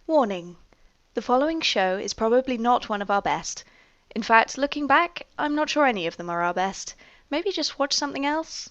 Warning: the following show is probably not one of our best. In fact, looking back, I'm not sure any of them are our best. Maybe just watch something else?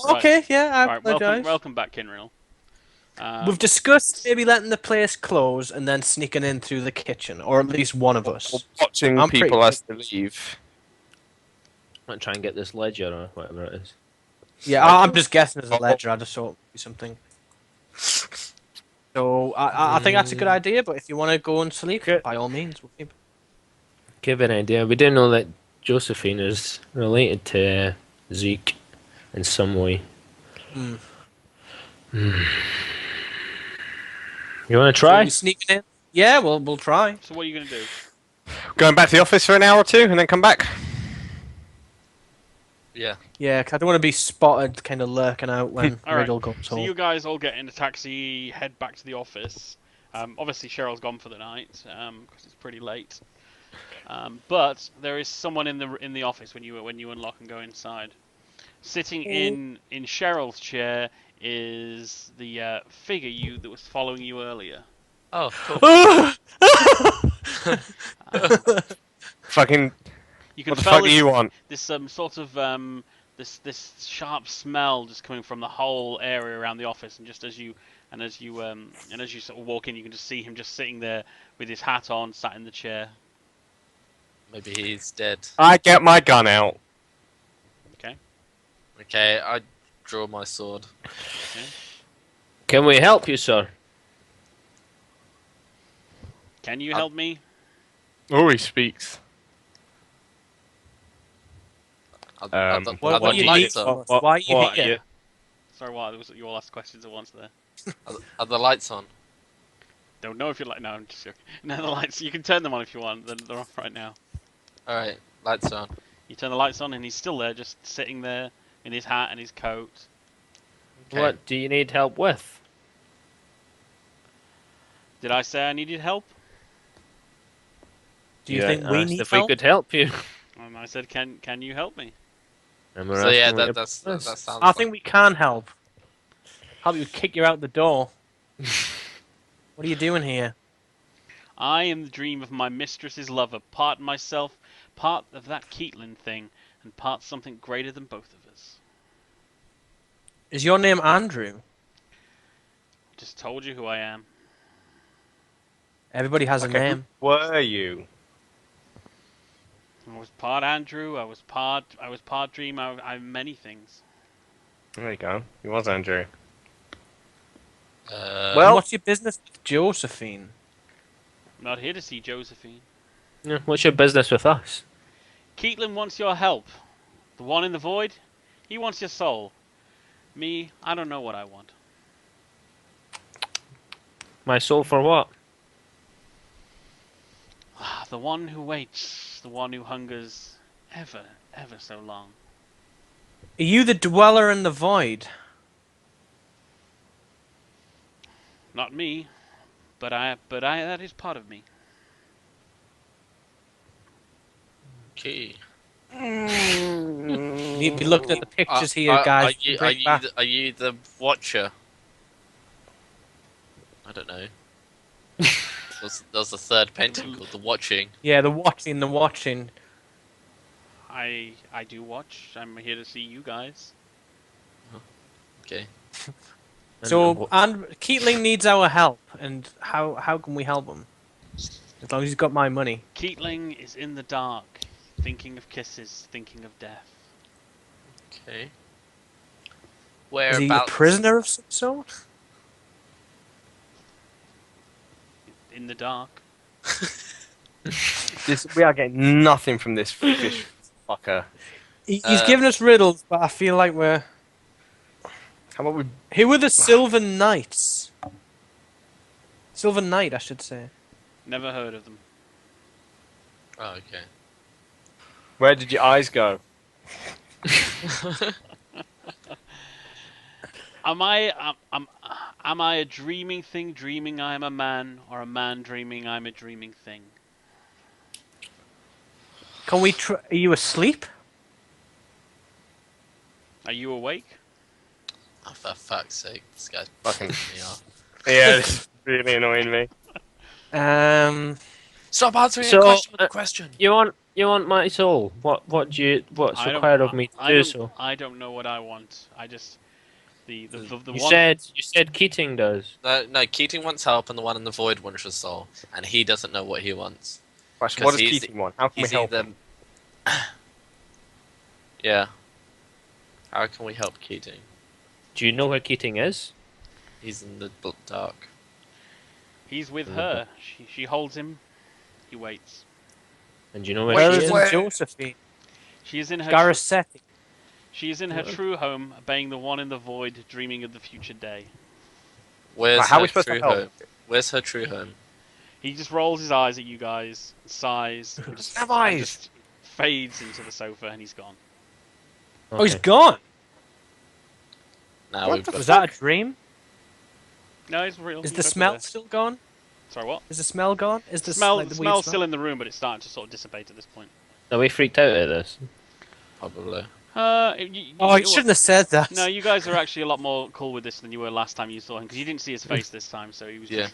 Okay, yeah, I Right, apologize. welcome back, Kinreal. We've discussed maybe letting the place close and then sneaking in through the kitchen, or at least one of Or us. watching I'm people pretty- as they leave. I'm gonna try and get this ledger or whatever it is. Yeah, I'm just guessing as a ledger. I just thought it'd be something. So I think that's a good idea. But if you want to go and sleep, Good. by all means, we'll keep. Give an idea. We do know that Josephine is related to Zeke in some way. Hmm. You want to So try? you sneaking in? Yeah, we'll try. So what are you going to do? Going back to the office for an hour or two and then come back. Yeah. Yeah, 'cause I don't want to be spotted, kind of lurking out when All right. Riddle goes So home. you guys all get in a taxi, head back to the office. Obviously, Cheryl's gone for the night because it's pretty late. But there is someone in the office when you unlock and go inside. Sitting in Cheryl's chair is the figure that was following you earlier. Oh, cool. Fucking. You can What the smell fuck do this, you want? this sort of this sharp smell just coming from the whole area around the office, and just as you sort of walk in, you can just see him just sitting there with his hat on, sat in the chair. Maybe he's dead. I get my gun out. Okay. Okay, I draw my sword. Can we help you, sir? Can you help me? Oh, he speaks. What do you need? lights on? Why are you here? Yeah. Sorry, you all asked questions at once there. Are the lights on? Don't know if you like. No, I'm just joking. No, the lights. You can turn them on if you want. They're off right now. All right, lights on. You turn the lights on, and he's still there, just sitting there in his hat and his coat. Okay. What do you need help with? Did I say I needed help? Do you think we asked need if help? we could help you? And I said, can you help me? And we're So yeah, asking what your that business. sounds. I think we can help. Help you kick you out the door. What are you doing here? I am the dream of my mistress's lover, part myself, part of that Keatlin thing, and part something greater than both of us. Is your name Andrew? Just told you who I am. Everybody has a Okay, name. who were you? I was part Andrew. I was part dream. I'm many things. There you go. He was Andrew. And Well- what's your business with Josephine? I'm not here to see Josephine. Yeah, what's your business with us? Keatlin wants your help. The one in the void, he wants your soul. Me, I don't know what I want. My soul for what? The one who waits, the one who hungers ever so long. Are you the dweller in the void? Not me, but I that is part of me. Okay. You'd be looking at the pictures here, guys. Are you the watcher? I don't know. There's a third painting called the watching. Yeah, the watching. I do watch. I'm here to see you guys. Okay. So, and Keatling needs our help, and how can we help him? As long as he's got my money. Keatling is in the dark, thinking of kisses, thinking of death. Okay. Is Whereabouts? he a prisoner of some sort? In the dark. We are getting nothing from this fish fucker. He's giving us riddles, but I feel like we're. How about we? Who were the Silver Knights? Silver Knight, I should say. Never heard of them. Oh, okay. Where did your eyes go? Am I a dreaming thing, dreaming I am a man, or a man dreaming I'm a dreaming thing? Can we try? Are you asleep? Are you awake? Oh, for fuck's sake, this guy's Fucking- me off. Yeah, this is really annoying me. Stop answering So, a question with a question. You want my soul? What's I don't- required of me to I do don't- so? I don't know what I want. I just the You one. said Keating does. No, Keating wants help, and the one in the void wants your soul, and he doesn't know what he wants. Right, so 'Cause what does he's- Keating want? How can we He's help either... him? Yeah. How can we help Keating? Do you know where Keating is? He's in the dark. He's with her. She holds him. He waits. And do you know where Where she is is? Josephine? She is in her. Garasetti. She is in her true home, obeying the one in the void, dreaming of the future day. Where's Right, how are her we supposed to true help? home? Where's her true home? He just rolls his eyes at you guys, sighs, and just, Have and eyes. just fades into the sofa, and he's gone. Oh, he's Okay. gone. Now What we've the got... Was that a dream? No, it's real. Is He's the over smell there. still gone? Sorry, what? Is the smell gone? Is the Smell, like, the weird smell's smell? still in the room, but it's starting to sort of dissipate at this point. Are we freaked out at this? Probably. Oh, you shouldn't have said that. No, you guys are actually a lot more cool with this than you were last time you saw him, because you didn't see his face this time, so he was Yeah.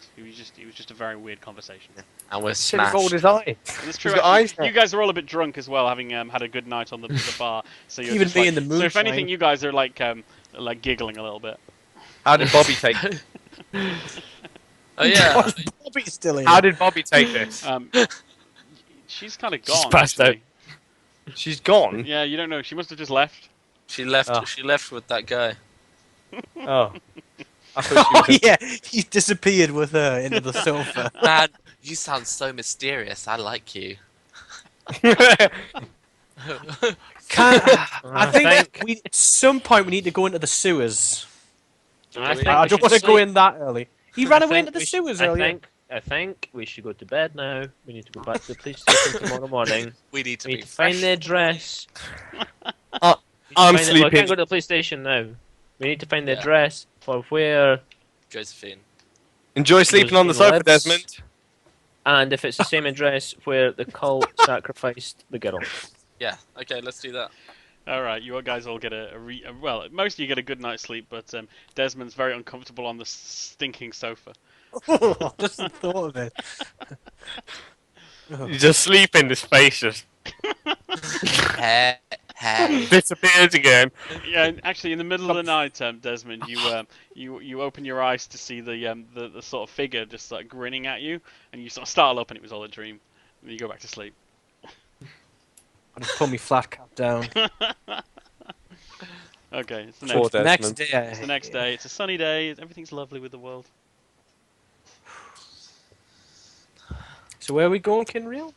just a very weird conversation. And we're Should have rolled smashed. his eye. And it's He's true. got Actually, eyes now. you guys are all a bit drunk as well, having had a good night on the bar. So you're Even just me like, in the So if moonshine. anything, you guys are like giggling a little bit. How did Bobby take it? Oh yeah. Bobby's still in. How did Bobby take this? She's kind of gone. She's passed actually. She's gone. Yeah, you don't know. She must have just left. She left. Oh. She left with that guy. Oh. I thought Oh yeah, he disappeared with her into the sofa. Man, you sound so mysterious. I like you. I think we at some point we need to go into the sewers. I think I we don't should want to go sleep. in that early. He I ran away think into the we should- sewers earlier. I think we should go to bed now. We need to go back to the police station tomorrow morning. We need to We be need to find fresh. the address. I'm Well, we sleeping. can't go to the police station now. We need to find the Yeah. address for where, Josephine. Enjoy sleeping on the sofa, Lives. Desmond. and if it's the same address where the cult sacrificed the girl. Yeah. Okay, let's do that. All right, you guys all get well, most of you get a good night's sleep, but Desmond's very uncomfortable on the stinking sofa. Just the thought of it. You just sleep in this face just Hey. disappears again. Yeah, and actually, in the middle of the night, Desmond, you open your eyes to see the sort of figure just like grinning at you, and you sort of startle up, and it was all a dream, and you go back to sleep. I just put my flat cap down. Okay, it's the Poor next. Next Desmond. day. It's the next day. It's a sunny day. Everything's lovely with the world. So where are we going, Kinreal?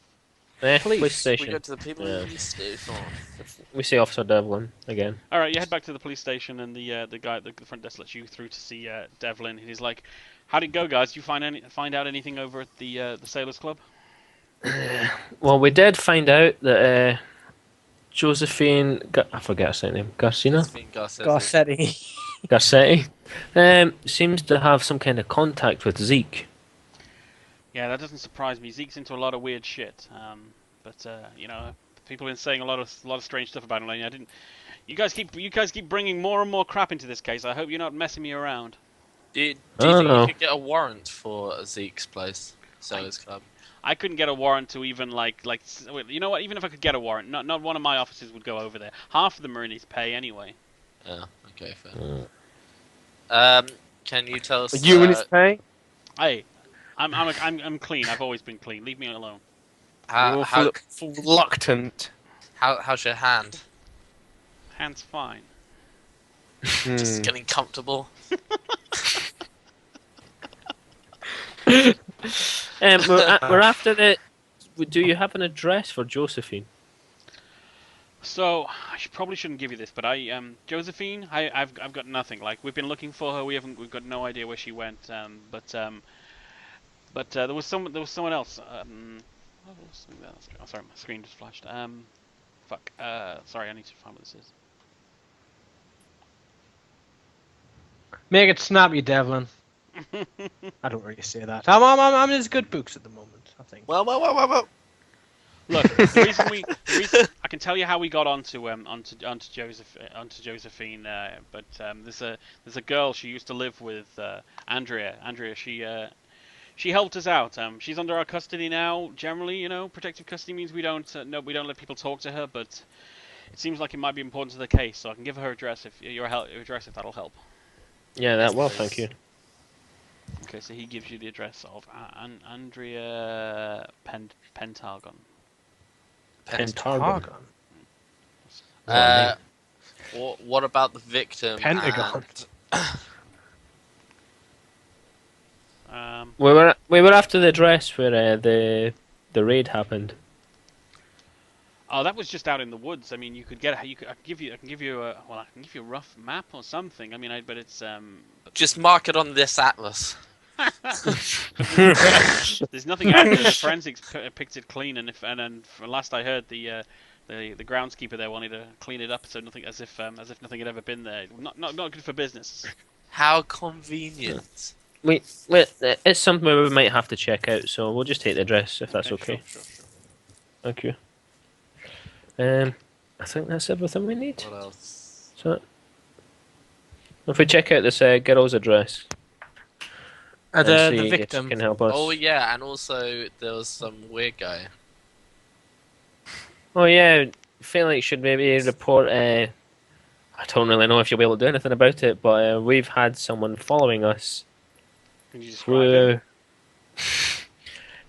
Police We station. go to the people Yeah. in the station. We see Officer Devlin again. All right, you head back to the police station, and the guy at the front desk lets you through to see Devlin. And he's like, "How'd it go, guys? Did you find out anything over at the Sailors Club?" Well, we did find out that Josephine, I forget her second name, Garcina? Josephine Garcetti. Garcetti. Garcetti, seems to have some kind of contact with Zeke. Yeah, that doesn't surprise me. Zeke's into a lot of weird shit. But you know, people have been saying a lot of strange stuff about him. I didn't. You guys keep bringing more and more crap into this case. I hope you're not messing me around. Do you Oh, think no. you could get a warrant for Zeke's place? Sailors Club. I couldn't get a warrant to even you know what? Even if I could get a warrant, not one of my officers would go over there. Half of them are in his pay anyway. Yeah. Okay. Fair. Mm. Can you tell us? Are you in his pay? Hey, I'm clean. I've always been clean. Leave me alone. How Reluctant. how's your hand? Hands fine. Just getting comfortable. We're after the. Do you have an address for Josephine? So I probably shouldn't give you this, but Josephine, I've got nothing. Like we've been looking for her, we've got no idea where she went. But there was someone else. What was that? Oh, sorry, my screen just flashed. Fuck. Sorry, I need to find what this is. Make it snappy, Devlin. I don't really say that. I'm in his good books at the moment, I think. Well. Look, the reason I can tell you how we got onto Josephine. But there's a girl she used to live with, Andrea. Andrea, she helped us out. She's under our custody now. Generally, protective custody means we don't let people talk to her. But it seems like it might be important to the case, so I can give her address if that'll help. Yeah, that will. Thank you. Okay, so he gives you the address of Andrea Pentagon. Pentagon. What about the victim? Pentagon. We were after the address where the raid happened. Oh, that was just out in the woods. I mean, I can give you a rough map or something. I mean, but it's Just mark it on this atlas. There's nothing out there. The forensics picked it clean, and from last I heard, the groundskeeper there wanted to clean it up, so nothing as if nothing had ever been there. Not good for business. How convenient. It's something we might have to check out, so we'll just take the address if that's okay. Sure. Thank you. I think that's everything we need. What else? So, if we check out this girl's address, and The see if victim. she can help us. Oh yeah, and also there was some weird guy. Oh yeah, I feel like should maybe report. I don't really know if you'll be able to do anything about it, but we've had someone following us. Can you describe it?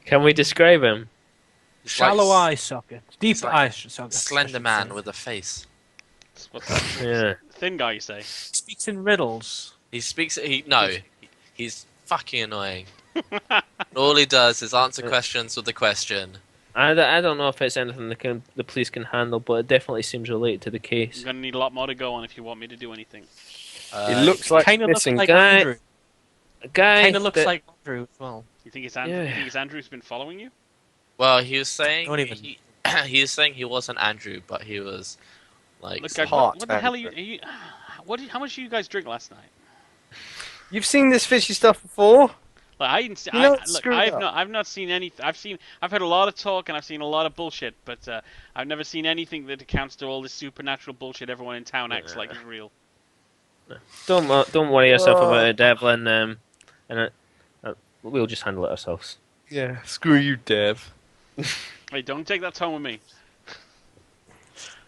Can we describe him? He's Shallow like eye socket. Deep like eye socket. slender man with a face. What's that? Yeah. Thin guy, you say? Speaks in riddles. He speaks. He's fucking annoying. All he does is answer questions with a question. I don't know if it's anything the police can handle, but it definitely seems related to the case. I'm gonna need a lot more to go on if you want me to do anything. It looks like Kind of looks missing like guy. Andrew. A guy Kind of looks that- like Andrew as well. You think it's Andrew? Yeah. You think it's Andrew's been following you? Well, he was saying Don't even- he was saying he wasn't Andrew, but he was like Look, guys, Part what the hell are Andrew. you? How much did you guys drink last night? You've seen this fishy stuff before? Like, I didn't see. You know, Look, screw it up. I've not seen any. I've heard a lot of talk and I've seen a lot of bullshit, but I've never seen anything that accounts to all this supernatural bullshit everyone in town acts like is real. Don't worry yourself about it, Devlin. And we'll just handle it ourselves. Yeah, screw you, Dev. Hey, don't take that tone with me.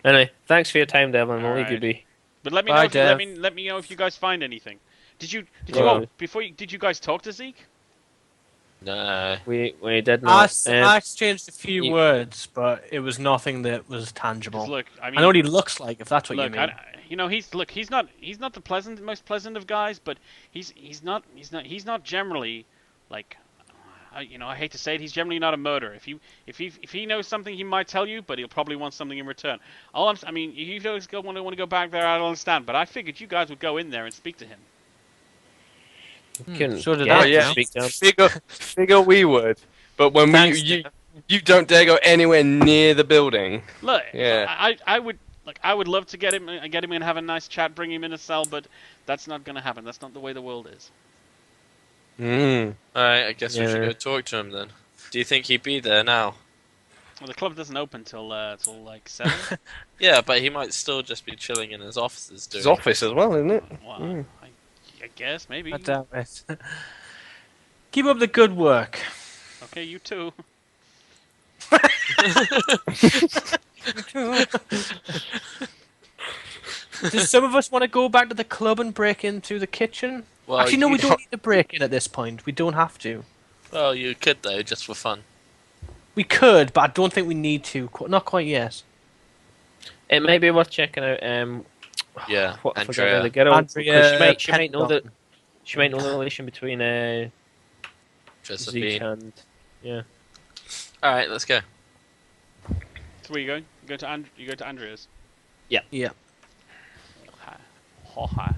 Anyway, thanks for your time, Devlin. We'll leave you Alright. be. But let me Bye, know. Dev. Let me know if you guys find anything. Did you did you guys talk to Zeke? no. We did not. I exchanged a few you- words, but it was nothing that was 'Cause tangible. look, I I mean, know what he looks like, if that's what look, you mean. he's not the most pleasant of guys, but he's not generally like, I hate to say it, he's generally not a murderer. If he knows something, he might tell you, but he'll probably want something in return. I mean, if you guys want to go back there, I don't understand, but I figured you guys would go in there and speak to him. Couldn't so did get I, to yeah. speak to him. Figure we would. But when Thanks, you don't dare go anywhere near the building. Look, Yeah. I would love to get him and have a nice chat, bring him in a cell, but that's not gonna happen. That's not the way the world is. Mm. Alright, I guess we should Yeah. go talk to him then. Do you think he'd be there now? Well, the club doesn't open till like 7. Yeah, but he might still just be chilling in his offices doing. His office as well, isn't it? Well, Mm. I guess maybe. I doubt it. Keep up the good work. Okay, you too. Does some of us want to go back to the club and break into the kitchen? Well, Actually, no, you- we don't need to break in at this point. We don't have to. Well, you could though, just for fun. We could, but I don't think we need to. Not quite yet. It might be worth checking out. Yeah, What I forgot Andrea. the girl. 'Cause Andrea she might know the Pentagon. she might know the relation between Zeke Josephine. and Yeah. All right, let's go. So where you going? You go to Andrea's. Yeah. Okay. Hi.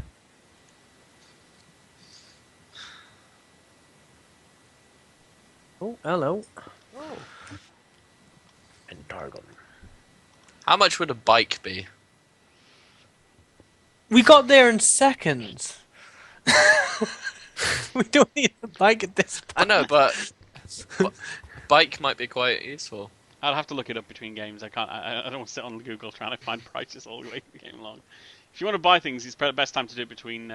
Oh, hello. And Targon. How much would a bike be? We got there in seconds. We don't need a bike at this I point. know, but bike might be quite useful. I'll have to look it up between games. I can't. I don't want to sit on Google trying to find prices all the way game long. If you want to buy things, it's the best time to do it between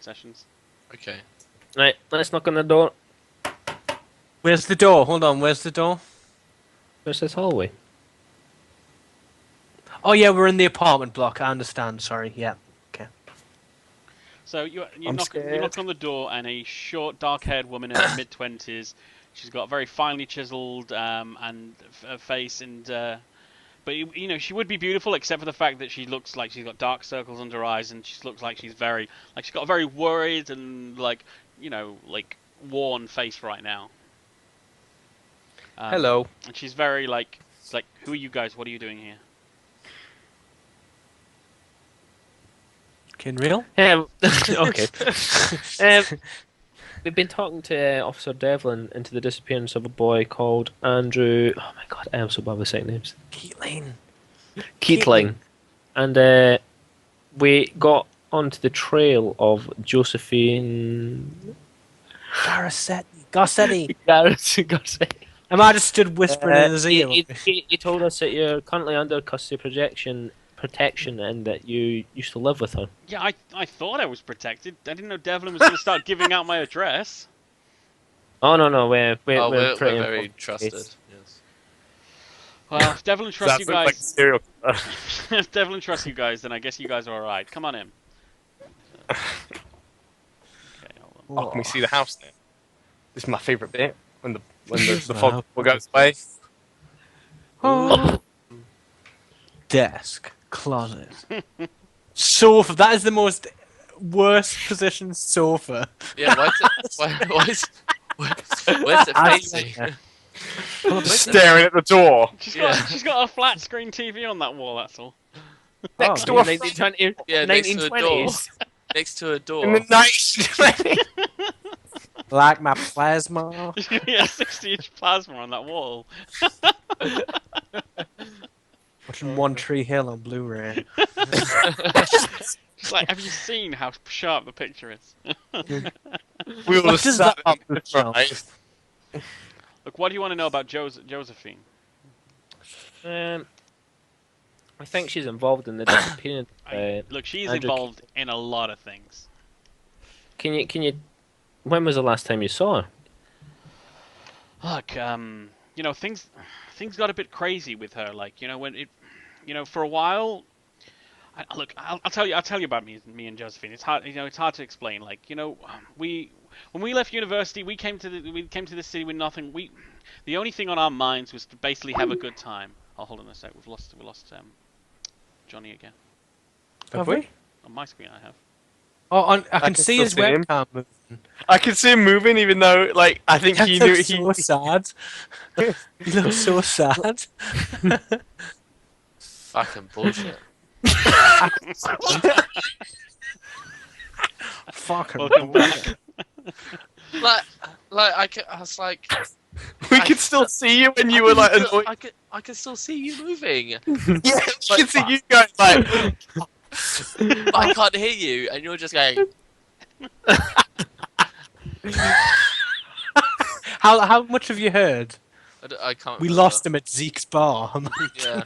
sessions. Okay. Right, let's knock on the door. Where's the door? Hold on, where's the door? Where's this hallway? Oh yeah, we're in the apartment block. I understand. Sorry. Yeah. Okay. So you I'm knock scared. on the door, and a short, dark-haired woman in her mid-20s. She's got a very finely chiseled face, and but you know she would be beautiful, except for the fact that she looks like she's got dark circles under her eyes, and she looks like she's she's got a very worried and like worn face right now. Hello. And she's very like who are you guys? What are you doing here? Kinreal? Okay. We've been talking to Officer Devlin into the disappearance of a boy called Andrew. Oh my god, I am so bad with second names. Keatling. And we got onto the trail of Josephine. Garcetti. Garcetti. I might have stood whispering in his ear. He told us that you're currently under custody protection and that you used to live with her. Yeah, I thought I was protected. I didn't know Devlin was going to start giving out my address. Oh no, we're We're pretty very involved. trusted. Yes. Well, if Devlin trusts you That looks like a guys, serial killer. if Devlin trusts you guys, then I guess you guys are all right. Come on in. Okay, hold on. Oh, can we see the house now? This is my favourite bit when the The fog goes away. Desk. Closet. Sofa. That is the most worst position sofa. Yeah. Where's it facing? Just staring at the door. She's got a flat screen TV on that wall. That's all. Next to a 1920s. Yeah, next to a door. 1920s. Next to a door. in the night. Like my plasma. Yeah, 60-inch plasma on that wall. Watching One Tree Hill on Blu-ray. It's like, have you seen how sharp the picture is? We all What does sat that up mean? the right. Look, what do you want to know about Josephine? I think she's involved in the disappearance. Look, she's Andrew, involved in a lot of things. Can you? When was the last time you saw her? Look, you know, things got a bit crazy with her. Like, you know, for a while. Look, I'll tell you about me and Josephine. It's hard, it's hard to explain. Like, you know, when we left university, we came to the city with nothing. The only thing on our minds was to basically have a good time. Oh, hold on a sec. We lost Johnny again. Have we? On my screen, I have. Oh, I can can see still his see him. webcam moving. I can see him moving, even though, like, I think he That knew looks he. so sad. He looks so sad. Fucking bullshit. Fucking Welcome back. I was like, We could still see you when you were like annoyed. I could still see you moving. Yeah, we can see you guys like. But I can't hear you, and you're just going. How much have you heard? I can't. We remember. lost him at Zeke's bar. Yeah.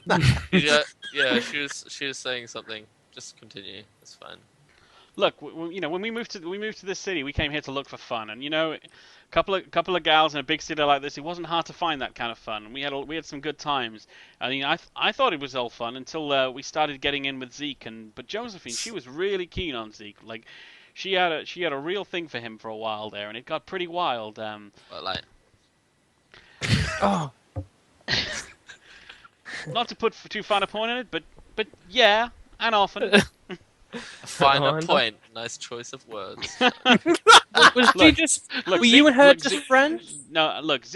Yeah. She was saying something. Just continue. It's fine. Look, you know, when we moved to this city, we came here to look for fun, and you know, a couple of gals in a big city like this, it wasn't hard to find that kind of fun. We had some good times. I mean, I thought it was all fun until we started getting in with Zeke, but Josephine, she was really keen on Zeke. Like, she had a real thing for him for a while there, and it got pretty wild. But like, Oh, Not to put too fine a point on it, but yeah, and often. a finer Oh, point. Nice choice of words. was she Look, just? Look, Were you and her look, just Zeke- friends? No, look,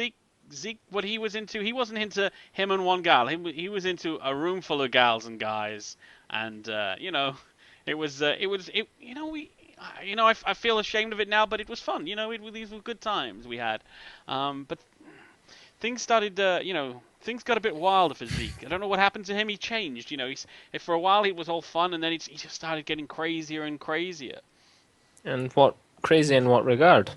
Zeke, what he was into, he wasn't into him and one gal. He was into a room full of gals and guys, and I feel ashamed of it now, but it was fun. These were good times we had. But things started, things got a bit wilder for Zeke. I don't know what happened to him. He changed. For a while it was all fun, and then he just started getting crazier and crazier. And what crazy in what regard?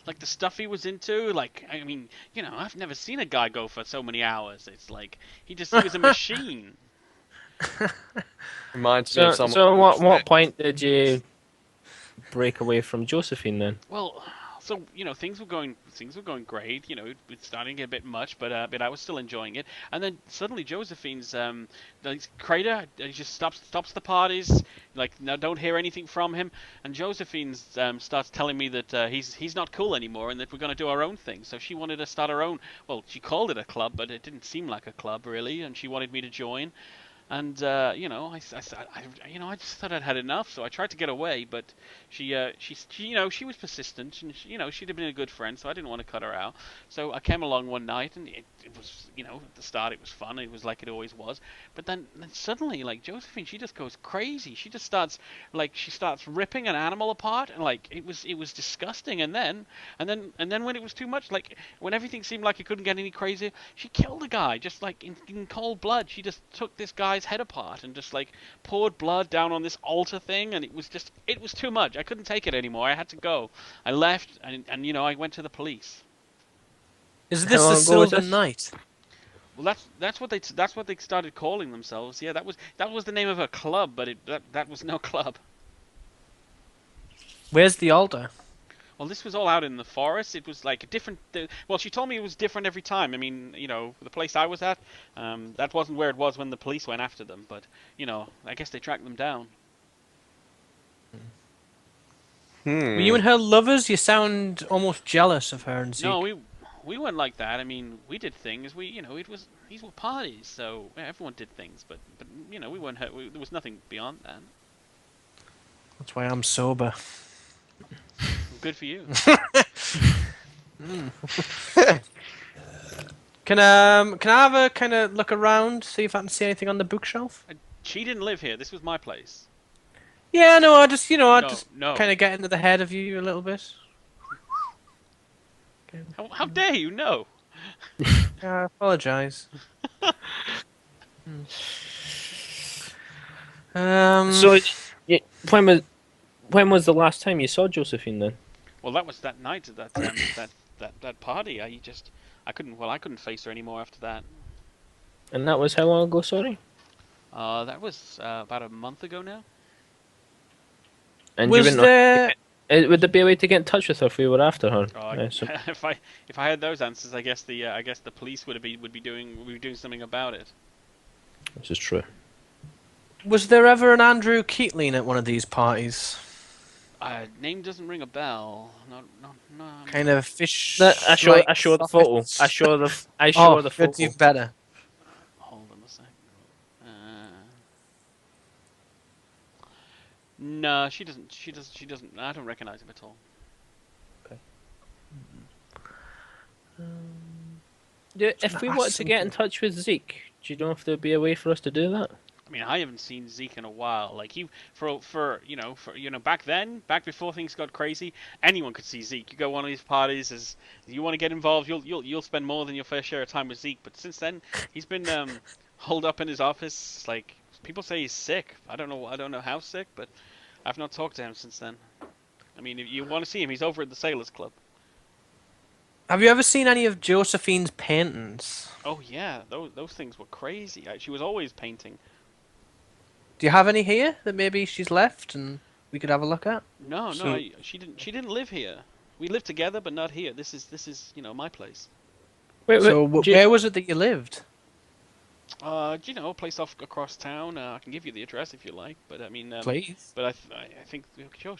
Like the stuff he was into, I've never seen a guy go for so many hours. It's like he was a machine. Reminds me of someone. So what point did you break away from Josephine then? Well, so things were going great. It's starting to get a bit much, but I was still enjoying it. And then suddenly Josephine's Crater he just stops the parties. Like, no, don't hear anything from him. And Josephine starts telling me that he's not cool anymore, and that we're going to do our own thing. So she wanted to start her own. Well, she called it a club, but it didn't seem like a club really. And she wanted me to join. And I just thought I'd had enough, so I tried to get away. But she was persistent, and she'd have been a good friend, so I didn't want to cut her out. So I came along one night, and it was, at the start it was fun. It was like it always was. But then suddenly, like Josephine, she just goes crazy. She just starts ripping an animal apart, and like it was disgusting. And then when it was too much, like when everything seemed like it couldn't get any crazier, she killed a guy just like in cold blood. She just took this guy's head apart and just like poured blood down on this altar thing, and it was too much. I couldn't take it anymore. I had to go. I left, and I went to the police. Is this the Sylvan Knight? Well, that's what they started calling themselves. Yeah, that was the name of a club, but that was no club. Where's the altar? Well, this was all out in the forest. It was like a different. Well, she told me it was different every time. I mean, the place I was at, that wasn't where it was when the police went after them. But I guess they tracked them down. Were you and her lovers? You sound almost jealous of her and Zeke. No, we weren't like that. I mean, we did things. These were parties, so everyone did things. But we weren't hurt. There was nothing beyond that. That's why I'm sober. Good for you. Can I have a kind of look around, see if I can see anything on the bookshelf? She didn't live here. This was my place. Yeah, no, I just No. kind of get into the head of you a little bit. How dare you? No. I apologize. So, when was the last time you saw Josephine then? Well, that was that night at that party. I couldn't face her anymore after that. And that was how long ago? Sorry. That was about a month ago now. And was you there? would there be a way to get in touch with her if we were after her? If I had those answers, I guess the police would be doing something about it. This is true. Was there ever an Andrew Keatling at one of these parties? Name doesn't ring a bell. No. Kind of fish. I show the photo. I show the photo. It's even better. Hold on a second. No, she doesn't. She doesn't. I don't recognize him at all. If we wanted to get in touch with Zeke, do you know if there'd be a way for us to do that? I mean, I haven't seen Zeke in a while. Like back before things got crazy, anyone could see Zeke. You go to one of these parties, as you want to get involved, you'll spend more than your fair share of time with Zeke. But since then, he's been holed up in his office. Like, people say he's sick. I don't know how sick, but I've not talked to him since then. I mean, if you want to see him, he's over at the Sailors Club. Have you ever seen any of Josephine's paintings? Oh yeah, those things were crazy. She was always painting. Do you have any here that maybe she's left and we could have a look at? No, she didn't live here. We lived together, but not here. This is my place. Wait, where was it that you lived? A place across town. I can give you the address if you like, but I mean, please. But I think sure.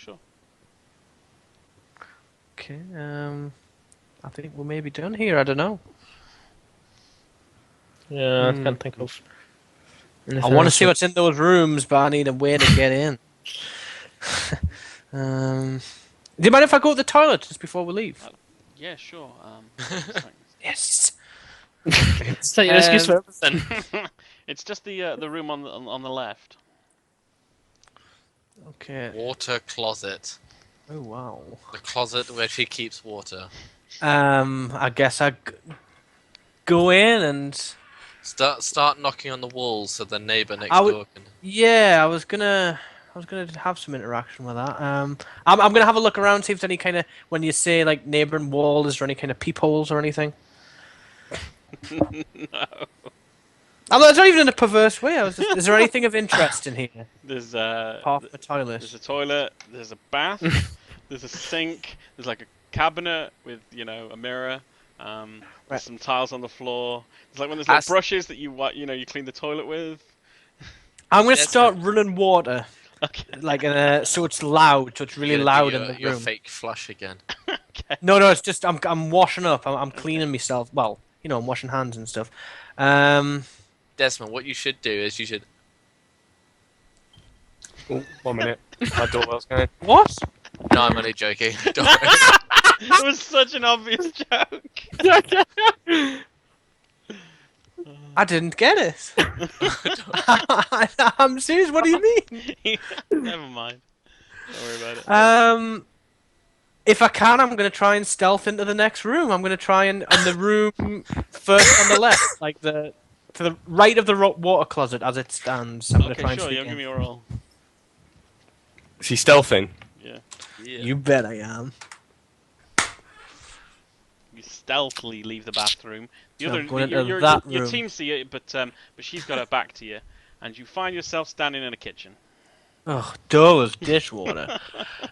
Okay. I think we're maybe done here. I don't know. Yeah, I can't think of. I want to see what's in those rooms, but I need a way to get in. Do you mind if I go to the toilet just before we leave? Yeah, sure. Yes. It's like your excuse for everything. It's just the room on the left. Okay. Water closet. Oh wow. The closet where she keeps water. I guess I go in and Start knocking on the walls so the neighbor next I would. door can. Yeah, I was gonna have some interaction with that. I'm gonna have a look around, see if there's any kind of when you say like neighboring wall, is there any kind of peepholes or anything? No. It's not even in a perverse way. Is there anything of interest in here? There's Apart from a toilet. there's a toilet. There's a bath. There's a sink. There's like a cabinet with a mirror. There's Right. some tiles on the floor. It's like one of those little That's- brushes that you clean the toilet with. I'm gonna Yes, start running water, Okay. like so it's loud, so it's really You're gonna loud do in the your room. fake flush again. No, it's just I'm washing up. I'm cleaning myself. Well, I'm washing hands and stuff. Desmond, what you should do is you should. Oh, 1 minute. My doorbell's going. What? No, I'm only joking. Don't worry. It was such an obvious joke. I didn't get it. I'm serious. What do you mean? Never mind. Don't worry about it. If I can, I'm gonna try and stealth into the next room. I'm gonna try and the room first on the left, like to the right of the water closet as it stands. I'm gonna Okay, try and sure. sneak You in. give me a roll. Is he stealthing? Yeah. You bet I am. You stealthily leave the bathroom. The So other, I'm going your, into your, that your room. team see it, but she's got her back to you, and you find yourself standing in a kitchen. Oh, those dishwater.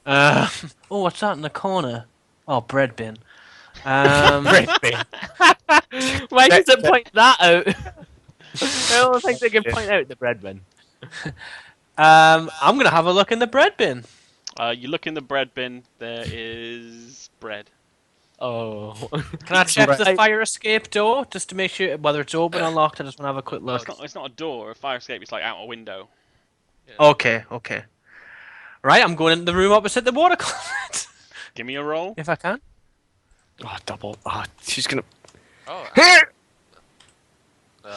Oh, what's that in the corner? Oh, bread bin. Bread bin. Why does it point that out? I don't think they can point out the bread bin. I'm gonna have a look in the bread bin. You look in the bread bin. There is bread. Oh. Can I check the Right. fire escape door just to make sure whether it's open or locked? I just want to have a quick look. It's not a door. A fire escape. It's like out a window. Okay. Right, I'm going into the room opposite the water closet. Give me a roll. If I can. Oh, double. Oh, she's gonna. Oh,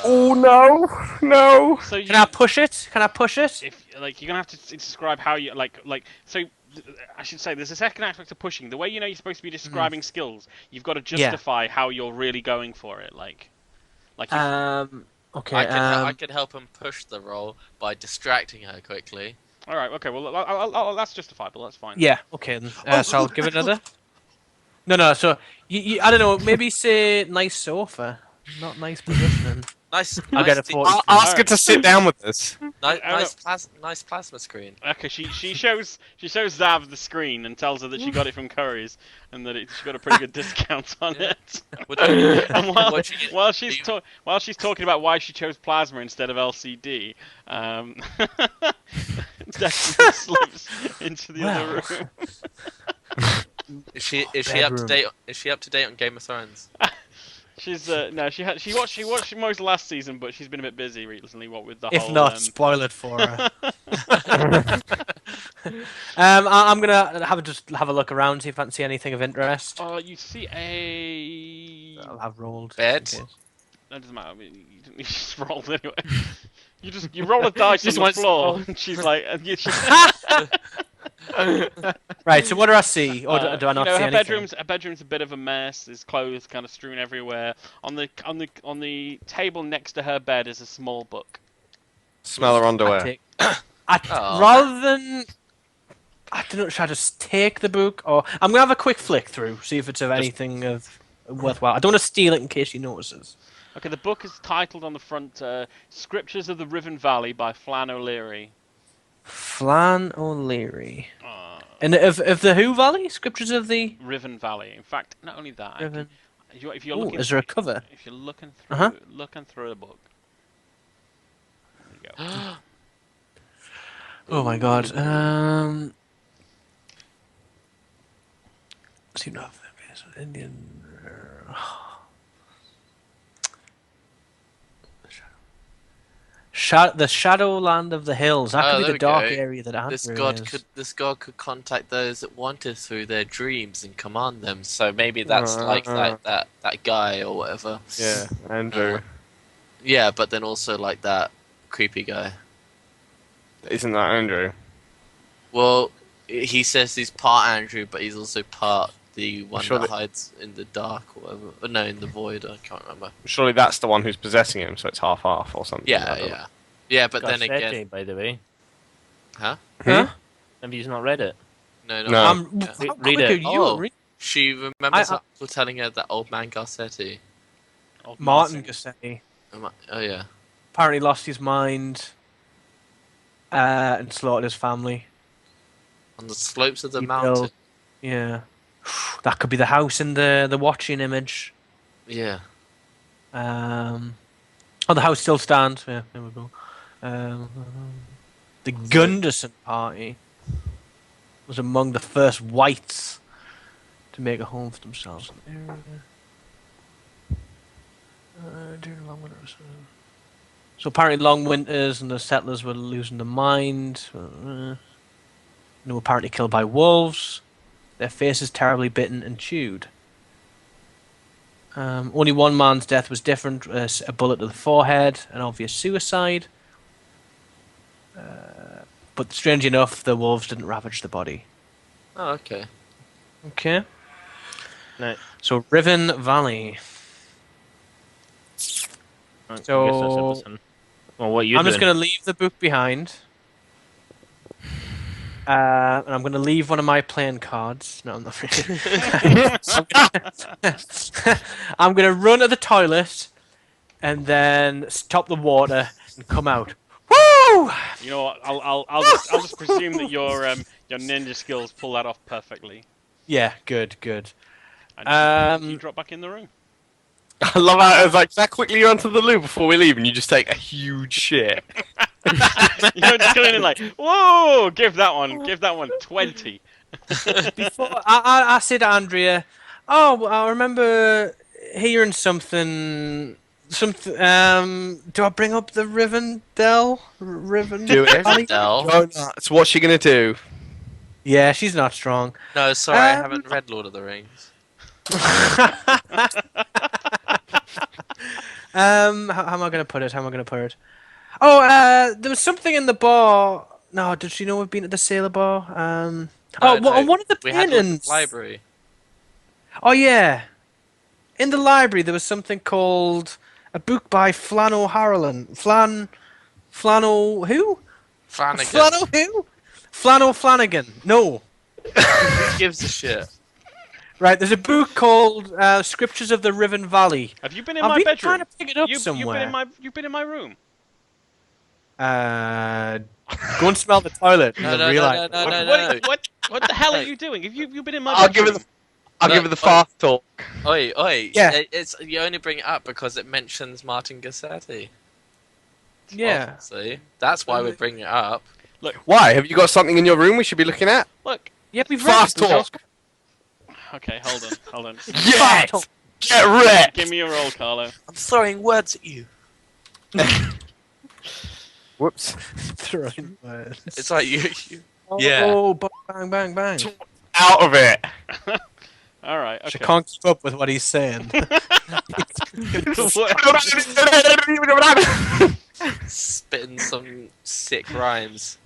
Oh no, no. So you, Can I push it? if like you're gonna have to describe how you like so. I should say there's a second aspect of pushing. The way you're supposed to be describing skills, you've got to justify how you're really going for it. Like you, Okay. I could help him push the roll by distracting her quickly. all right, okay, well that's justifiable. That's fine. Yeah. Okay. Then. So I'll give it another. No. So I don't know. Maybe say nice sofa, not nice positioning. Nice. I'll get a 40. I'll ask her to sit down with us. Nice plasma screen. Okay, she shows Zav the screen and tells her that she got it from Curry's and that she got a pretty good discount on it. And while she's talking about why she chose plasma instead of LCD, Destiny slips into the other room. Is she up to date? Is she up to date on Game of Thrones? She's no, she watched most last season, but she's been a bit busy recently. What with the If whole not, spoil it for her. I'm gonna have a look around, see if I can see anything of interest. Oh, you see a I've rolled. Bed? just in case. that doesn't matter. I mean, you just rolled anyway. You roll a dice on Just the wants to floor, roll. and she's like, Right. So what do I see, or do I not see her anything? bedroom's a bit of a mess. There's clothes kind of strewn everywhere. On the table next to her bed is a small book. Smell her underwear. Oh. Rather than, I don't know, should I just take the book, or I'm gonna have a quick flick through, see if it's of anything of worthwhile. I don't want to steal it in case she notices. Okay, the book is titled on the front, "Scriptures of the Riven Valley" by Flann O'Leary. Flann O'Leary. And of the Who Valley? Scriptures of the Riven Valley. In fact, not only that, Riven. if you're Ooh, looking, is there a cover? if you're looking through looking through the book, there you go. Oh my god. Seem to have Indian. the Shadowland of the Hills. That Oh, could be there the we dark go. area that Andrew is. This god could contact those that wanted through their dreams and command them. So maybe that's like that guy or whatever. Yeah, Andrew. Yeah, but then also like that creepy guy. Isn't that Andrew? Well, he says he's part Andrew, but he's also part the one Sure that that- hides in the dark or whatever. No, in the void. I can't remember. Surely that's the one who's possessing him, so it's half or something. Yeah, I don't know. yeah, yeah. But then Garcetti, again, by the way. huh? Huh? Have you not read it? No, No. Yeah. How Read quick it. are you Oh. at reading? She remembers I- people telling her that old man Garcetti. Old Martin Martin. Gassetti Oh yeah. apparently lost his mind and slaughtered his family. On the slopes of the He mountain. built- Yeah. That could be the house in the watching image. Yeah. Oh, the house still stands. Yeah, there we go. The Gunderson party was among the first whites to make a home for themselves in the area. During long winters. So apparently, long winters and the settlers were losing their mind. They were apparently killed by wolves. Their faces terribly bitten and chewed. Only one man's death was different: a bullet to the forehead, an obvious suicide. But strange enough, the wolves didn't ravage the body. Oh, okay. Okay. No. So Riven Valley. I guess that's So- it, then. Well, what are you I'm doing? just going to leave the book behind. And I'm going to leave one of my playing cards. No, I'm not really. I'm going to run to the toilet and then stop the water and come out. Woo! You know what? I'll just presume that your ninja skills pull that off perfectly. Yeah, good. And you drop back in the room. I love how it's like, that quickly onto the loo before we leave, and you just take a huge shit. You're just going in like, whoa! Give that one 20. Before I said to Andrea, oh, I remember hearing something. Do I bring up the Rivendell? Do it. Del. Go nuts. What's she gonna do? Yeah, she's not strong. No, sorry, I haven't read Lord of the Rings. How am I going to put it? Oh, there was something in the bar. No, did she know we've been at the sailor bar? No, One of the we had to look at paintings. the library. Oh yeah, in the library there was something called a book by Flannel Harlan. Flannel who? Flanagan. Flannel who? Flannel Flanagan. No. Who gives a shit? Right, there's a book called Scriptures of the Riven Valley. Have you been in I've my been bedroom? trying to pick it up somewhere. You've been in my room. Go and smell the toilet. and No, then no, realise- no, no, What, no. what the hell are Hey. you doing? Have you been in my I'll give bedroom? her I'll No, give her the wait. fast talk. Oi. Yeah. It's you only bring it up because it mentions Martin Gassetti. Yeah. Obviously. That's why we're bringing it up. Why? Have you got something in your room we should be looking at? Look. Yeah, we've read Fast it. talk. Okay, hold on. Yes. talk. Get wrecked. Give me a roll, Carlo. I'm throwing words at you. Whoops. Throwing words. It's like you Yeah. Oh, bang, bang, bang. Out of it. All right. She Okay. can't keep up with what he's saying. spitting some sick rhymes.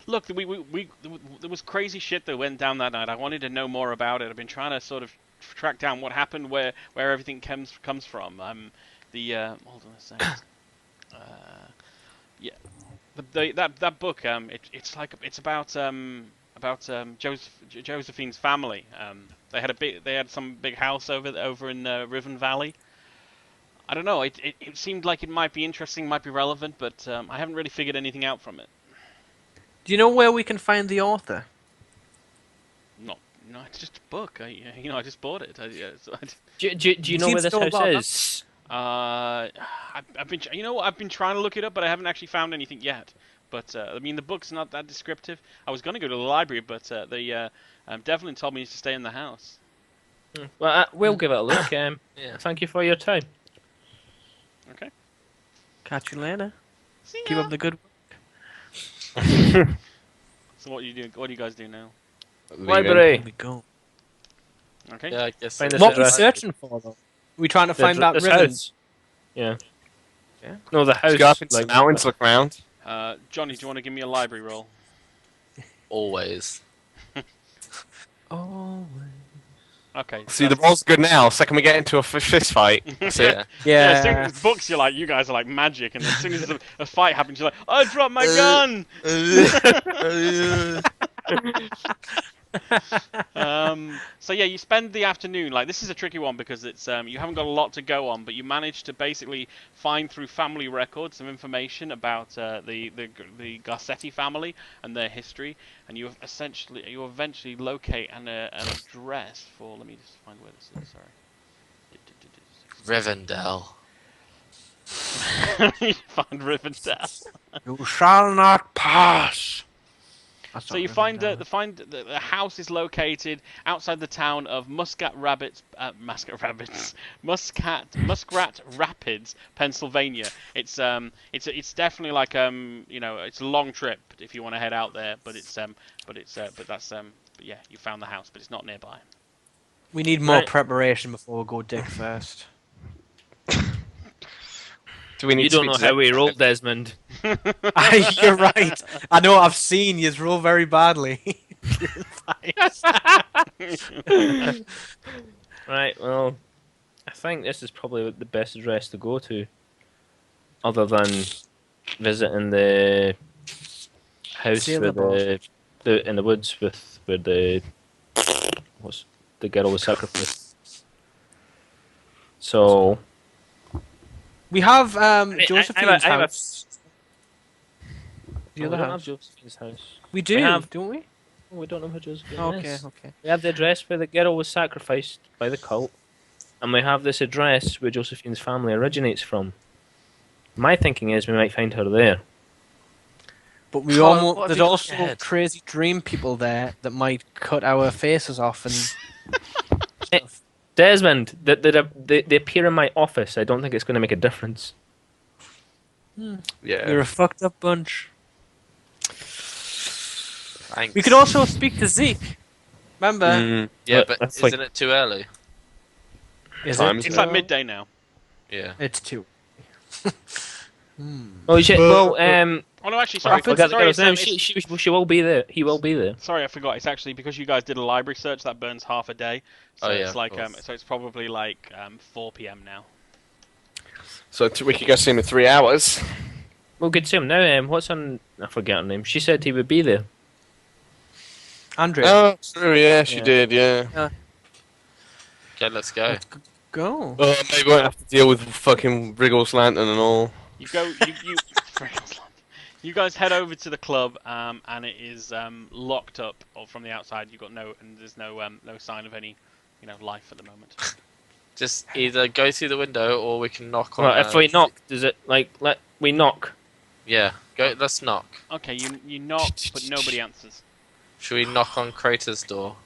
Look, there was crazy shit that went down that night. I wanted to know more about it. I've been trying to sort of track down what happened, where everything comes from. Hold on a second. Yeah, that book. It's about Josephine's family. They had some big house over in Riven Valley. I don't know. It seemed like it might be interesting, might be relevant, but I haven't really figured anything out from it. Do you know where we can find the author? No, it's just a book. I just bought it. Do you know Seems where this so house bad. is? I've been trying to look it up, but I haven't actually found anything yet. But I mean, the book's not that descriptive. I was going to go to the library, but Devlin told me to stay in the house. Well, we'll give it a look. Yeah. Thank you for your time. Okay. Catch you later. See Keep ya. up the good So what are you doing? What do you guys do now? Here Library. we go. Okay. Yeah, I guess. Find it this What are we address. searching for, though? We trying to find that This ribbon? house. Yeah. Yeah. No, the Let's house. go up into like, the mountains, look around. Johnny, do you want to give me a library roll? Always. Oh. Okay. See, the roll's good now. Second we get into a fist fight, that's it. Yeah. Yeah, as soon Yeah. as books, you're like, you guys are like magic, and as soon as a fight happens, you're like, I dropped my gun. So yeah, you spend the afternoon. Like, this is a tricky one because it's you haven't got a lot to go on, but you manage to basically find through family records some information about the Garcetti family and their history, and you eventually locate an address for. Let me just find where this is. Sorry. Rivendell. You find Rivendell. You shall not pass. That's So not you find Rivendell. the house is located outside the town of Muskrat Rapids, Pennsylvania. It's definitely like it's a long trip if you want to head out there, but yeah, you found the house, but it's not nearby. We need more Right. preparation before we go dig first. Do we need You to don't speak know to how we them? roll, Desmond. You're right. I know. I've seen you roll very badly. Right, well, I think this is probably the best address to go to, other than visiting the house Sailor where the in the woods with where the girl was sacrificed. So We have I- Josephine's I have a- house. The Oh, other we don't house. have Josephine's house. We do, have- don't we? Oh, we don't know who Josephine Okay, is. okay. We have the address where the girl was sacrificed by the cult, and we have this address where Josephine's family originates from. My thinking is we might find her there. But we Colin, almost what have there's you got also ahead? crazy dream people there that might cut our faces off and Desmond, they appear in my office. I don't think it's going to make a difference. Yeah. you're a fucked up bunch. Thanks. We could also speak to Zeke. Remember? Yeah, But but that's isn't like- it too early? Is Time it? is It's it? like midday now. Yeah. It's 2. Oh shit! Well, Oh no, actually, I sorry. forgot the Sorry, girl's name. it's- She will be there. He will be there. sorry, I forgot. It's actually because you guys did a library search that burns half a day. So Oh, yeah, it's of like course. so it's probably like 4 p.m. now. So we could go see him in 3 hours. We'll get to him now. What's on? I forget her name. She said he would be there. Andrea. Oh, true, yeah, she Yeah. did, yeah. Okay, let's go. Let's go. Maybe we won't have to deal with fucking Wriggles Lantern and all. You go. You guys head over to the club, and it is locked up from the outside. You've got there's no sign of any, life at the moment. Just either go through the window or we can knock on. Well, if we knock, does it let we knock? Yeah, go. Let's knock. Okay, you knock, but nobody answers. Should we knock on Crater's door?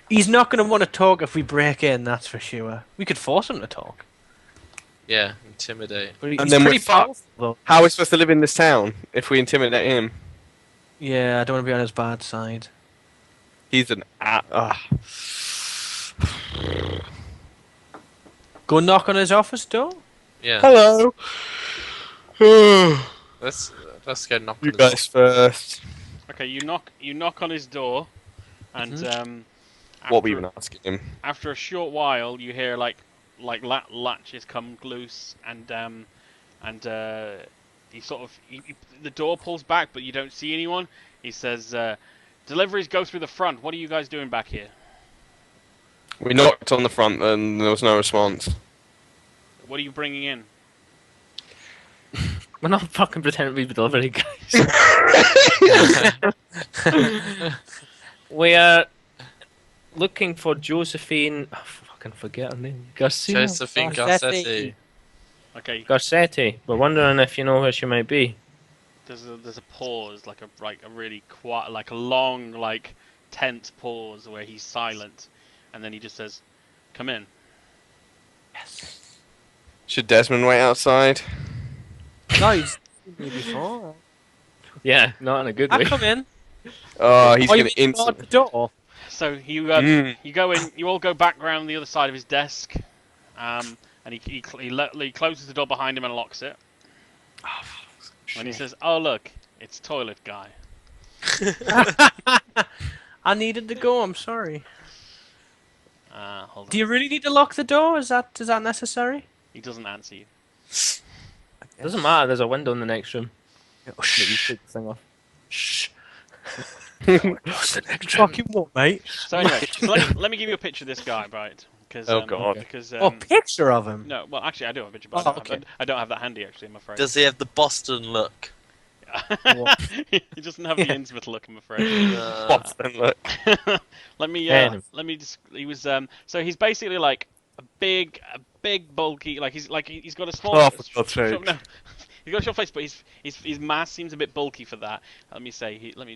He's not going to want to talk if we break in, that's for sure. We could force him to talk. Yeah, intimidate. But And he's then we're pretty fucked. powerful, though. How are we supposed to live in this town if we intimidate him? Yeah, I don't want to be on his bad side. He's an Go knock on his office door? Yeah. Hello. Let's go knock. You on his guys first. Okay, you knock on his door, and What were after- you even asking him? After a short while, you hear like latches come loose, and he sort of the door pulls back, but you don't see anyone. He says, "Deliveries go through the front. What are you guys doing back here? We knocked on the front and there was no response. What are you bringing in?" We're not fucking pretending to be delivery guys. We are looking for Josephine. I fucking forget her name. Garcia. Josephine Garcetti. Okay, Garcetti. We're wondering if you know where she might be. there's a pause, like a really quiet, like a long, like tense pause where he's silent, and then he just says, "Come in." Should Desmond wait outside? Guys, me before. Yeah, not in a good I way. come in. Oh, he's Oh, you going mean to you guard instantly. the door? So you Mm. you go in. You all go back round the other side of his desk, and he closes the door behind him and locks it. And he says, "Oh look, it's toilet guy." I needed to go. I'm sorry. Hold Do on. you really need to lock the door? Is that necessary? He doesn't answer you. Doesn't matter. There's a window in the next room. Oh, That you shh. take the thing off. Shh. Fucking what, mate? So anyway, so let me give you a picture of this guy, right? Because Oh, God. Because Oh, picture of him. no, well actually I do have a picture, but Oh, okay. I don't have that handy actually. I'm afraid. Does he have the Boston look? He doesn't have the intimate look, I'm afraid. Boston look. let me Pen. just he was so he's basically like a big bulky he's got a small Oh, for God's sake. no, he's got a short face, but his mass seems a bit bulky for that. Let me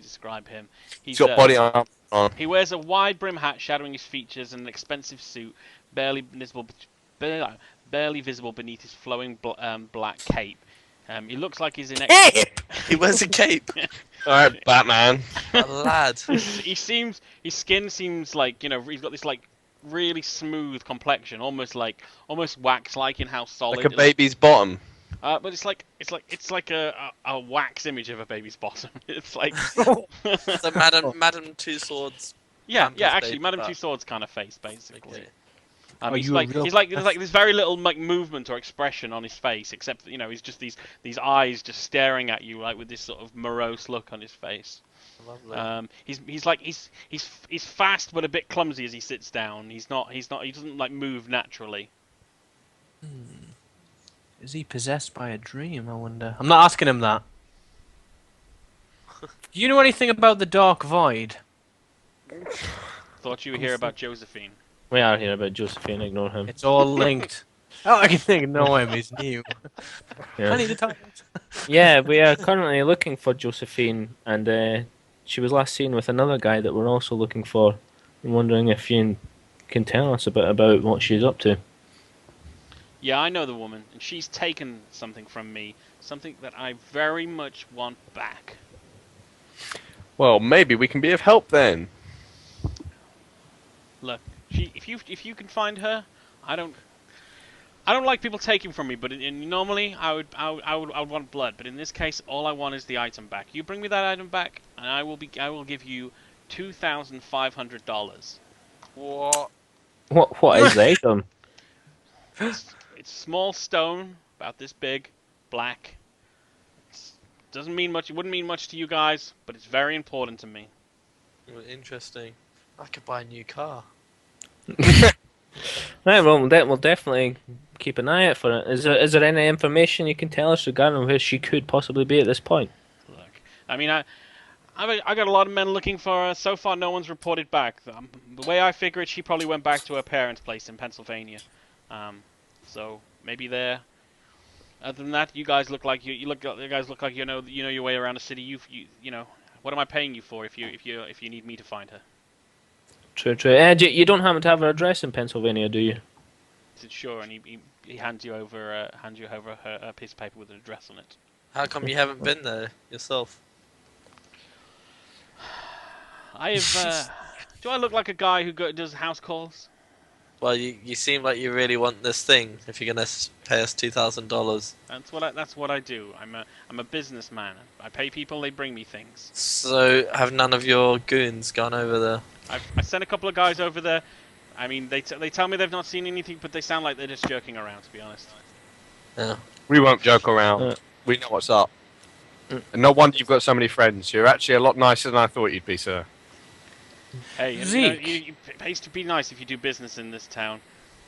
describe him. He's got body armor on. He wears a wide brim hat shadowing his features and an expensive suit, barely visible beneath his flowing black cape. He looks like he's in He wears a cape. Alright, Batman. A lad. His skin seems like, he's got this like really smooth complexion, almost wax-like in how solid. Like a baby's bottom. But it's like a wax image of a baby's bottom. It's like So Madam Two Swords. yeah, Pamper's actually, baby Madam butt. Two Swords kind of face basically. Okay. Are He's you a like real- there's like this very little like movement or expression on his face, except that, he's just these eyes just staring at you like with this sort of morose look on his face. Lovely. He's fast but a bit clumsy as he sits down. He doesn't like move naturally. Is he possessed by a dream, I wonder? I'm not asking him that. Do you know anything about the Dark Void? Thought you would hear about Josephine. We are here about Josephine. Ignore him. It's all linked. Oh, I can ignore him, he's new. Yeah. I need to talk. Yeah, we are currently looking for Josephine, and she was last seen with another guy that we're also looking for. I'm wondering if you can tell us a bit about what she's up to. Yeah, I know the woman, and she's taken something from me, something that I very much want back. Well, maybe we can be of help then. Look, if you can find her, I don't like people taking from me, but normally I would want blood, but in this case, all I want is the item back. You bring me that item back, and I will give you $2,500. What? What is the item? It's small stone, about this big, black. Doesn't mean much. It wouldn't mean much to you guys, but it's very important to me. Interesting. I could buy a new car. Right, well, we'll definitely keep an eye out for it. Is there any information you can tell us regarding where she could possibly be at this point? Look, I mean, I got a lot of men looking for her. So far, no one's reported back. The way I figure it, she probably went back to her parents' place in Pennsylvania. So maybe there. Other than that, you guys look like you guys look like you know your way around the city. You know, what am I paying you for if you need me to find her? True. You don't happen to have her address in Pennsylvania, do you? He said sure, and he hands you over a piece of paper with an address on it. How come you haven't been there yourself? I have. Do I look like a guy who does house calls? Well, you seem like you really want this thing. If you're gonna pay us $2,000, That's what I do. I'm a businessman. I pay people. They bring me things. so have none of your goons gone over there? I sent a couple of guys over there. I mean, they tell me they've not seen anything, but they sound like they're just joking around. To be honest. Yeah. We won't joke around. Uh. We know what's up. And no wonder you've got so many friends. You're actually a lot nicer than I thought you'd be, sir. Hey, Zeke. it pays to be nice if you do business in this town.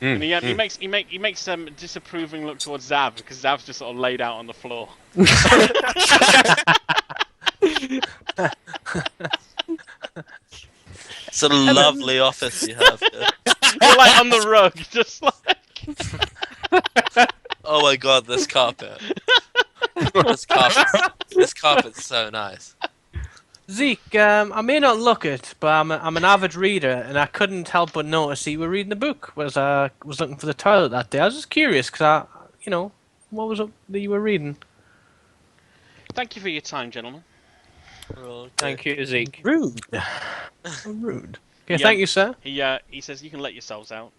Mm, And he makes some disapproving look towards Zav because Zav's just sort of laid out on the floor. It's a lovely office you have here. You're like on the rug, just like. Oh my god, this carpet. This carpet's so nice. Zeke, I may not look it, but I'm an avid reader, and I couldn't help but notice you were reading a book. Was looking for the toilet that day. I was just curious, what was it that you were reading? Thank you for your time, gentlemen. Okay. Thank you, Zeke. Rude. So rude. Okay, Yeah. thank you, sir. He says you can let yourselves out.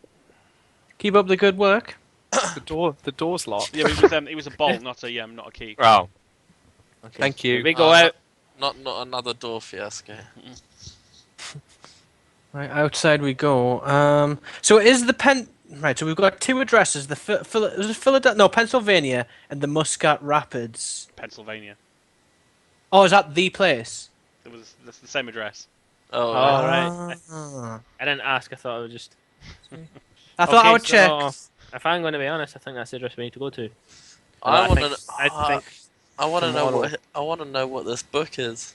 Keep up the good work. The door's locked. Yeah, but it was a bolt, not a key. Oh, Okay. thank you. We go out. Not another door fiasco. Right, outside we go. So is the pen... Right, so we've got two addresses. The Philadelphia... No, Pennsylvania and the Muscat Rapids. Pennsylvania. Oh, is that the place? That's the same address. Oh, Oh, right. right. I didn't ask. I thought I would just. I thought I would so check. If I'm going to be honest, I think that's the address we need to go to. I want think- to. I think I want to know tomorrow- what. I want to know what this book is.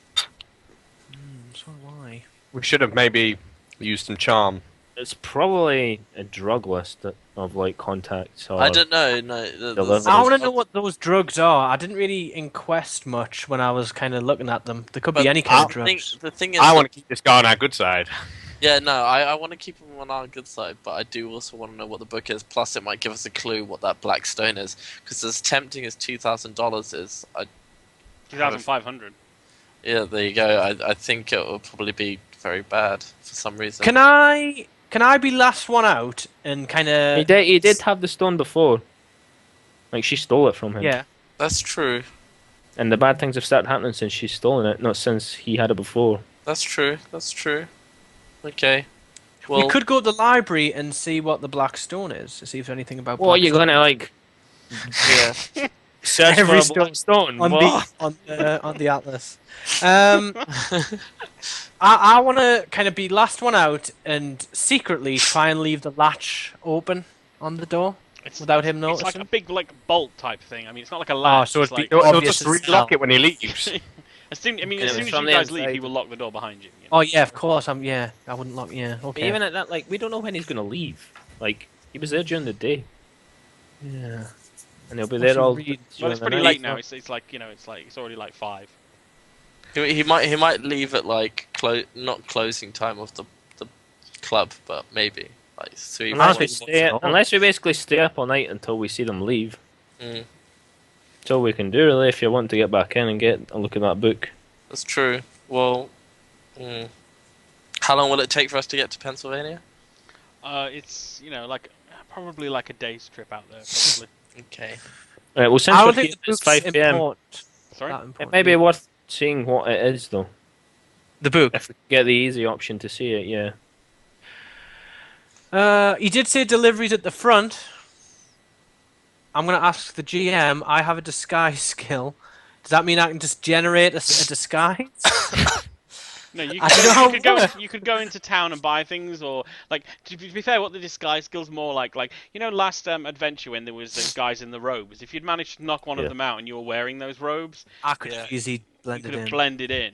So why? We should have maybe used some charm. it's probably a drug list of like contacts. Or I don't know. No, Delivery. I want to know what those drugs are. I didn't really inquest much when I was kind of looking at them. There could be any kind of drugs. The thing is, I want to keep this guy on our good side. yeah, no, I want to keep him on our good side, but I do also want to know what the book is. Plus, it might give us a clue what that black stone is, because as tempting as $2,000 is, 2,500. yeah, there you go. I think it will probably be very bad for some reason. Can I be last one out and kind of... He did have the stone before. Like she stole it from him. Yeah. That's true. And the bad things have started happening since she's stolen it, not since he had it before. That's true. That's true. Okay. Well, We could go to the library and see what the black stone is, to see if there's anything about What are black you stone. gonna like yeah. search Every for a black stone? on What? on the atlas. I want to kind of be last one out and secretly try and leave the latch open on the door without him It's noticing. like a big bolt type thing. I mean, it's not like a latch. so it's it'd like, be He'll obvious just as relock hell. it when he leaves. as soon Yeah, as it's you from the guys leave, inside. he will lock the door behind you. Oh yeah, of course. I wouldn't lock. Yeah, But okay. even at that, like, we don't know when he's gonna leave. Like, he was there during the day, Yeah. and he'll be What's there he all. read? Well, it's during the pretty night. late now. It's like it's already like 5. He might leave at like not closing time of the club, but maybe like 3. Unless we basically stay up all night until we see them leave. Mm, That's all we can do, really, if you want to get back in and get a look at that book. that's true. Well, how long will it take for us to get to Pennsylvania? It's like probably like a day's trip out there. Probably. Okay. Right, well, since I we're don't here, think the it's book's 5 p.m. important. Sorry. That It important. may be worth seeing what it is, though. The book. If we get the easy option to see it, yeah. He did say deliveries at the front. I'm gonna ask the GM. I have a disguise skill. Does that mean I can just generate a disguise? No, you I don't know how it works. you could go into town and buy things, or like to be fair, what the disguise skill's more like last adventure when there was those guys in the robes. If you'd managed to knock one of Yeah. them out and you were wearing those robes, I could Yeah. easily you blend could it have in. blended in,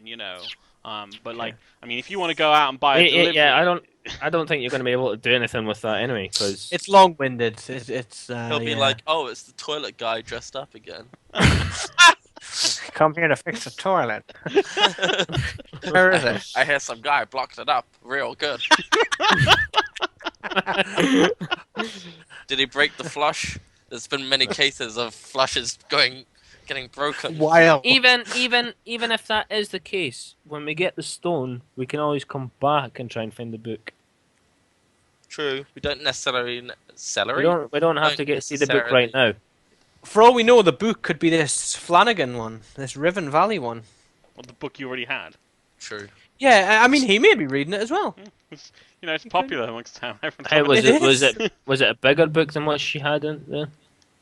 But like, I mean, if you want to go out and buy a delivery, I don't think you're going to be able to do anything with that anyway, because It's long-winded. It's He'll be yeah. like, "Oh, it's the toilet guy dressed up again." come here to fix the toilet. Where is it? I hear some guy blocked it up real good. Did he break the flush? There's been many cases of flushes getting broken. Wild. even if that is the case, when we get the stone, we can always come back and try and find the book. True. We don't necessarily We don't have to see the book right now. For all we know, the book could be this Flanagan one, this Riven Valley one. or the book you already had. True. Yeah, I mean, he may be reading it as well. It's popular amongst town. Everyone's Hey, having was it a bigger book than what she had in there,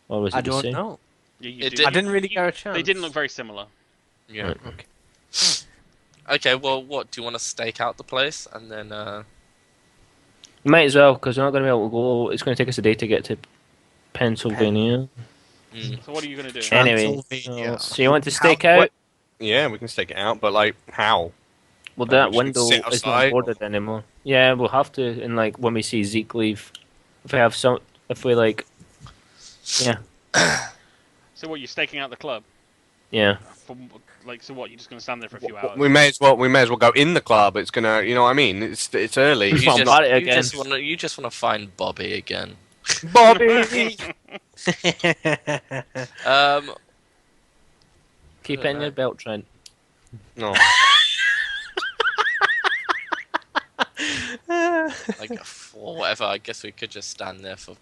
or was it I the don't same? know. You It do- did- I didn't really get a chance. They didn't look very similar. Yeah. Right. Okay. Okay. Well, what do you want to stake out the place and then? Might as well, because we're not going to be able to go. It's going to take us a day to get to Pennsylvania. So what are you gonna do? Anyway, Transylvania. so you want to stake How- out? what- Yeah, we can stake it out, but like how? Well, Like, that we should window sit is not outside, boarded anymore. Yeah, we'll have to. And like when we see Zeke leave, if we like, yeah, So what? You're staking out the club? yeah. So what? You're just gonna stand there for a few hours? We may as well go in the club. It's gonna, you know what I mean? It's early. You Well, just, got it you again. just want to find Bobby again. Bobby. Keep it in your belt, Trent. No. Like, or whatever. I guess we could just stand there for.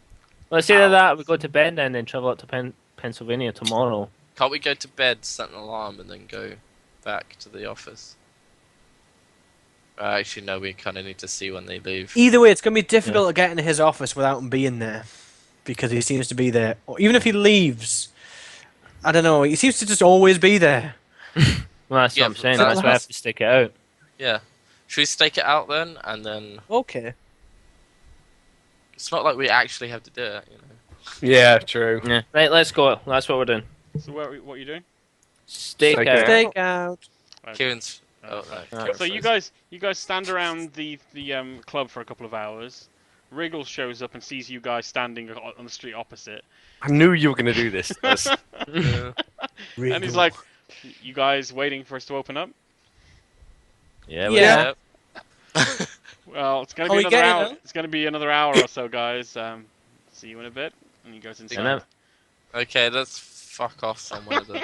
Well, it's either that, we go to bed and then travel up to Pennsylvania tomorrow. Can't we go to bed, set an alarm, and then go back to the office? Actually, no. We kind of need to see when they leave. Either way, it's going to be difficult to get into his office without him being there. Because he seems to be there. Or even if he leaves, I don't know, he seems to just always be there. Well, that's what I'm saying. That's why I have to stick it out. Yeah. Should we stake it out then, and then? Okay. It's not like we actually have to do it, you know. Yeah, true. Yeah. Right, let's go. That's what we're doing. So what are you doing? Stake Stake out. out. Stake out. Kieran's. Oh, no. So you guys stand around the club for a couple of hours. Wriggles shows up and sees you guys standing on the street opposite. I knew you were going to do this. Yeah. And he's like, "You guys waiting for us to open up?" Yeah. Yeah. Well, it's gonna Are be we another getting hour. them? It's gonna be another hour or so, guys. See you in a bit. And he goes inside. Yep. Okay, let's fuck off somewhere then.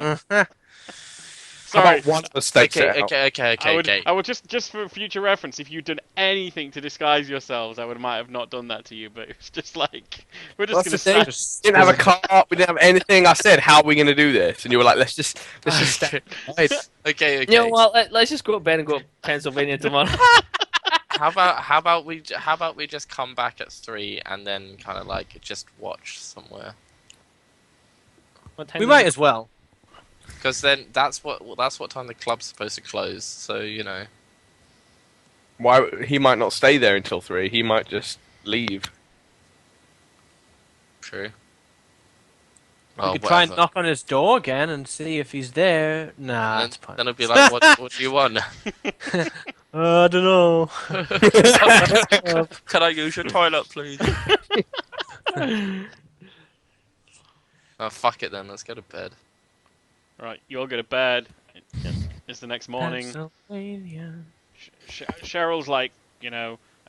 How Sorry. about one of us stakes it out? Okay. I would just for future reference, if you'd done anything to disguise yourselves, I might have not done that to you. But it's just like we're just That's gonna the thing. stand. We didn't have a car. We didn't have anything. I said, "How are we going to do this?" And you were like, "Let's just stand." Okay. You know what? Let's just go to bed and go to Pennsylvania tomorrow. How about we just come back at 3 and then kind of like just watch somewhere? What time We is might it? as well. Because then that's what time the club's supposed to close. So you know. Why he might not stay there until 3. He might just leave. True. We could try and knock on his door again and see if he's there. Nah, Then, that's fine. then it'll be like, what do you want? I don't know. Can I use your toilet, please? Oh, fuck it then. Let's go to bed. Right, you all go to bed. It's the next morning. Pennsylvania. Cheryl's like,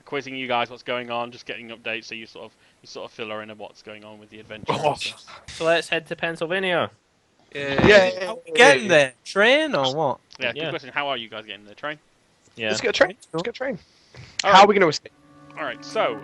quizzing you guys what's going on, just getting updates, so you sort of fill her in on what's going on with the adventure. Oh. and stuff. So let's head to Pennsylvania. Yeah. How are we getting there? Train or what? Yeah, good Yeah. question. How are you guys getting the train? Yeah. Let's get a train. Let's get a train. All How right. are we going to escape? All right, so